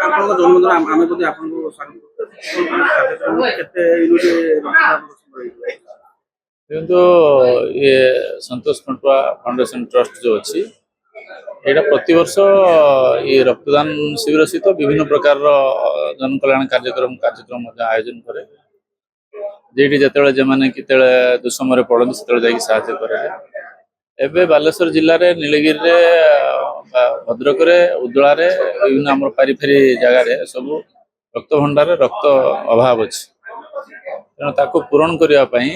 ଆପଣଙ୍କ ଜନ୍ମଦିନ ଆମେ ଯଦି ଆପଣଙ୍କୁ ସ୍ୱାଗତ କେତେ ୟୁନିଟ୍ କିନ୍ତୁ ये संतोष खंटुआ फाउंडेशन ट्रस्ट जो अच्छी यहाँ प्रतिवर्ष ये रक्तदान शिविर सहित विभिन्न प्रकार जन कल्याण कार्यक्रम आयोजन करे जेठी जिते जमाने किते दुष्मय पड़ती से जाकि साहाଯ୍य करे एबे बालेश्वर जिले में नीलगिरी रे भद्रक उदला विभिन्न आम पारिफेरी जगार सब रक्त भंडार रक्त अभाव अच्छी तेणु ताको पूरण करने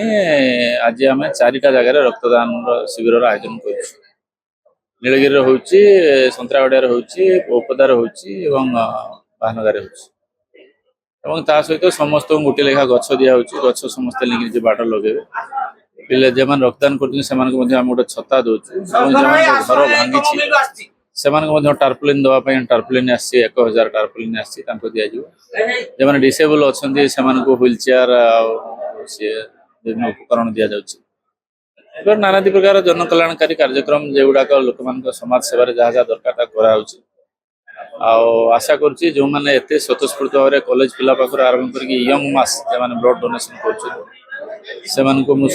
आज आम 4टा जगार रक्तदान शिविर आयोजन कर नीलगिरी होची संतरागड़िया होची ओपदार होची बाहनगार होची ता सहित समस्त गोटे लेखा गछ दिया गछ समस्त लेकिन बाट लगे पिले जो रक्तदान कर गोटे छता दौचु घर भांगी से टार्पुलिन दवाई टार्पुलिन आसी 1000 टार्पुलिन आसी दि जो डिसेबल अच्छा से व्हील चेयर विभिन्न उपकरण दि जाऊँगी नाना प्रकार जन कल्याणकारी कार्यक्रम जोगुड़ाक लोक समाज सेवार जहाँ जहाँ दरकार कराऊँच आशा करुच्ची जो मैंने एत स्वतःस्फूर्त भाव में कॉलेज पिला पाखर आरंभ कर यंग मास जो ब्लड डोनेशन कर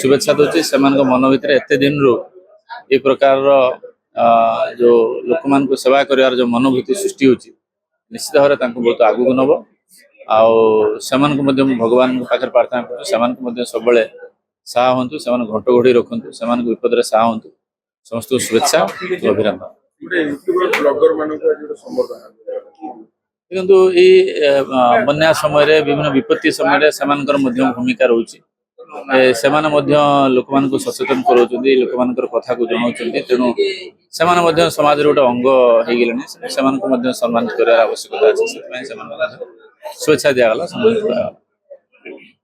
शुभेच्छा दूसरी से मन भर एत दिन रू ये प्रकार जो लोक मान सेवा कर जो मनोभूति सृष्टि होची निश्चित भाव में बहुत आगू नब भगवान पाखे प्रार्थना कर सब साहा हूँ से घंट घोड़ी रखु से विपद साहा हूँ समस्त शुभेच्छा अभिनंदन देखो ये बन्या समय विभिन्न विपत्ति समय से भूमिका रोचे से लोक मान सचेतन कर लोक कथा को जनाऊँ तेणु से समाज गोटे अंग हो गले से सम्मानित कर आवश्यकता अच्छे शुभेच्छा दिगला।